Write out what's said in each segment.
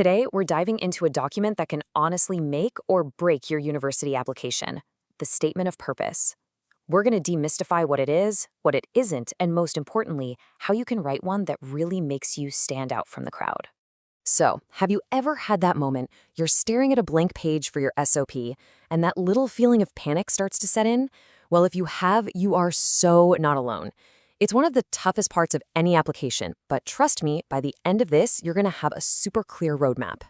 Today, we're diving into a document that can honestly make or break your university application, the Statement of Purpose. We're going to demystify what it is, what it isn't, and most importantly, how you can write one that really makes you stand out from the crowd. So, have you ever had that moment you're staring at a blank page for your SOP, and that little feeling of panic starts to set in? Well, if you have, you are so not alone. It's one of the toughest parts of any application, but trust me, by the end of this, you're going to have a super clear roadmap.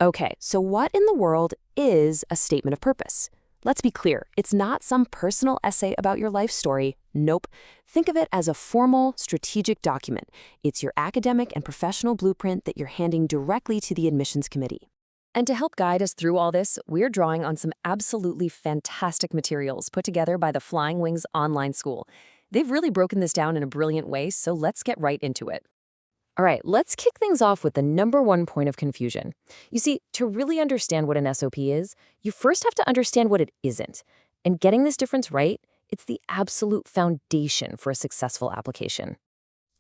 Okay, so what in the world is a statement of purpose? Let's be clear, it's not some personal essay about your life story. Nope. Think of it as a formal, strategic document. It's your academic and professional blueprint that you're handing directly to the admissions committee. And to help guide us through all this, we're drawing on some absolutely fantastic materials put together by the Flying Wings online school. They've really broken this down in a brilliant way, so let's get right into it. All right, let's kick things off with the number one point of confusion. You see, to really understand what an SOP is, you first have to understand what it isn't. And getting this difference right, it's the absolute foundation for a successful application.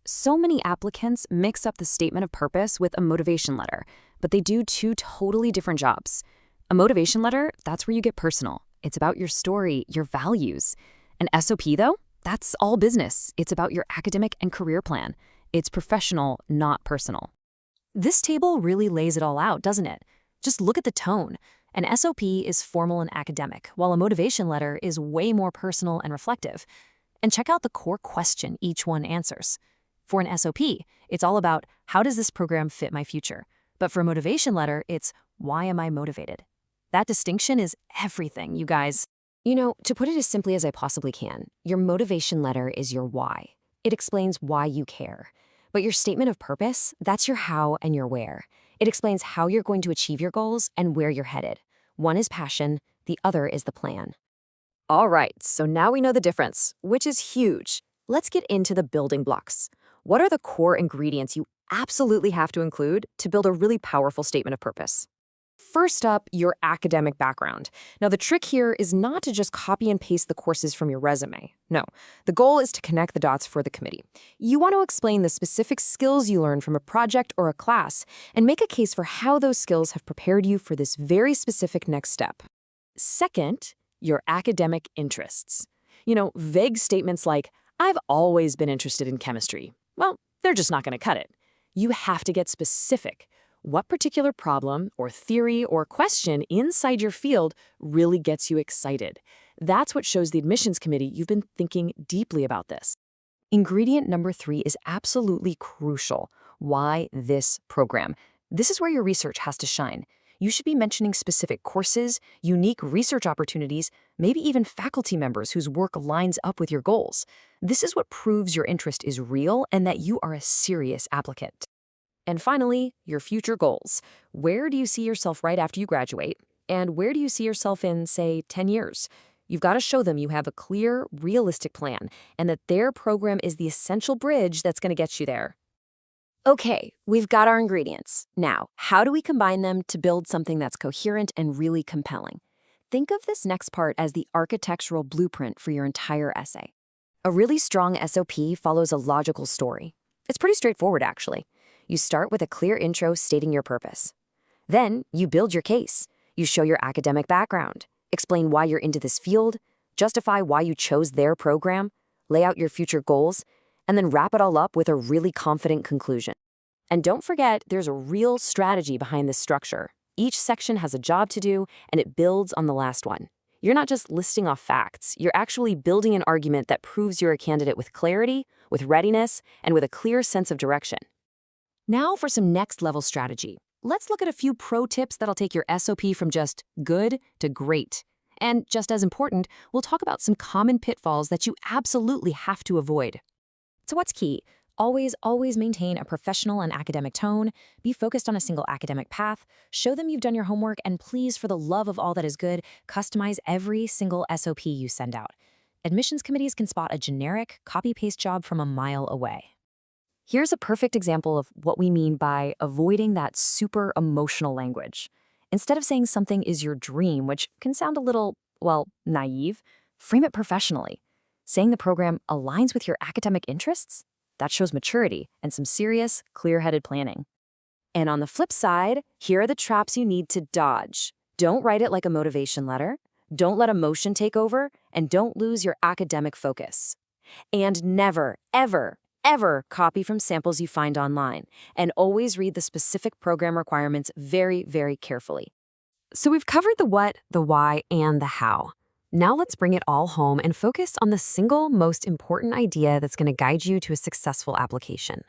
So many applicants mix up the statement of purpose with a motivation letter, but they do two totally different jobs. A motivation letter, that's where you get personal. It's about your story, your values. An SOP, though, that's all business. It's about your academic and career plan. It's professional, not personal. This table really lays it all out, doesn't it? Just look at the tone. An SOP is formal and academic, while a motivation letter is way more personal and reflective. And check out the core question each one answers. For an SOP, it's all about how does this program fit my future? But for a motivation letter, it's why am I motivated? That distinction is everything, you guys. You know, to put it as simply as I possibly can, your motivation letter is your why. It explains why you care. But your statement of purpose, that's your how and your where. It explains how you're going to achieve your goals and where you're headed. One is passion, the other is the plan. All right, so now we know the difference, which is huge. Let's get into the building blocks. What are the core ingredients you absolutely have to include to build a really powerful statement of purpose? First up, your academic background. Now, the trick here is not to just copy and paste the courses from your resume. No, the goal is to connect the dots for the committee. You want to explain the specific skills you learned from a project or a class and make a case for how those skills have prepared you for this very specific next step. Second, your academic interests. You know, vague statements like, I've always been interested in chemistry. Well, they're just not going to cut it. You have to get specific. What particular problem or theory or question inside your field really gets you excited? That's what shows the admissions committee you've been thinking deeply about this. Ingredient number 3 is absolutely crucial. Why this program? This is where your research has to shine. You should be mentioning specific courses, unique research opportunities, maybe even faculty members whose work lines up with your goals. This is what proves your interest is real and that you are a serious applicant. And finally, your future goals. Where do you see yourself right after you graduate? And where do you see yourself in, say, 10 years? You've got to show them you have a clear, realistic plan and that their program is the essential bridge that's going to get you there. Okay, we've got our ingredients. Now, how do we combine them to build something that's coherent and really compelling? Think of this next part as the architectural blueprint for your entire essay. A really strong SOP follows a logical story. It's pretty straightforward, actually. You start with a clear intro stating your purpose. Then, you build your case. You show your academic background, explain why you're into this field, justify why you chose their program, lay out your future goals, and then wrap it all up with a really confident conclusion. And don't forget, there's a real strategy behind this structure. Each section has a job to do, and it builds on the last one. You're not just listing off facts, you're actually building an argument that proves you're a candidate with clarity, with readiness, and with a clear sense of direction. Now for some next-level strategy. Let's look at a few pro tips that'll take your SOP from just good to great. And just as important, we'll talk about some common pitfalls that you absolutely have to avoid. So what's key? Always maintain a professional and academic tone, be focused on a single academic path, show them you've done your homework, and please, for the love of all that is good, customize every single SOP you send out. Admissions committees can spot a generic, copy-paste job from a mile away. Here's a perfect example of what we mean by avoiding that super emotional language. Instead of saying something is your dream, which can sound a little, well, naive, frame it professionally. Saying the program aligns with your academic interests? That shows maturity and some serious, clear-headed planning. And on the flip side, here are the traps you need to dodge. Don't write it like a motivation letter. Don't let emotion take over, and don't lose your academic focus. And never, ever, ever copy from samples you find online, and always read the specific program requirements very, very carefully. So we've covered the what, the why, and the how. Now let's bring it all home and focus on the single most important idea that's going to guide you to a successful application.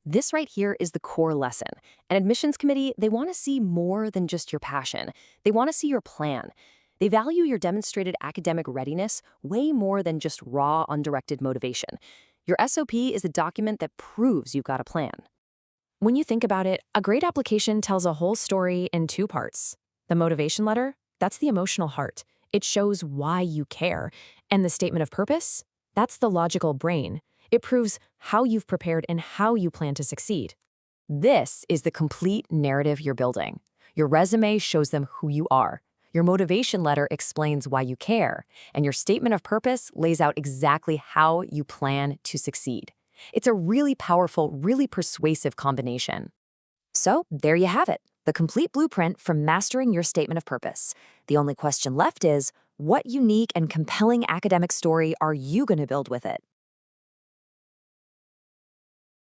This right here is the core lesson. An admissions committee, they want to see more than just your passion. They want to see your plan. They value your demonstrated academic readiness way more than just raw, undirected motivation. Your SOP is a document that proves you've got a plan. When you think about it, a great application tells a whole story in two parts. The motivation letter, that's the emotional heart. It shows why you care. And the statement of purpose, that's the logical brain. It proves how you've prepared and how you plan to succeed. This is the complete narrative you're building. Your resume shows them who you are. Your motivation letter explains why you care. And your statement of purpose lays out exactly how you plan to succeed. It's a really powerful, really persuasive combination. So there you have it, the complete blueprint for mastering your statement of purpose. The only question left is, what unique and compelling academic story are you going to build with it?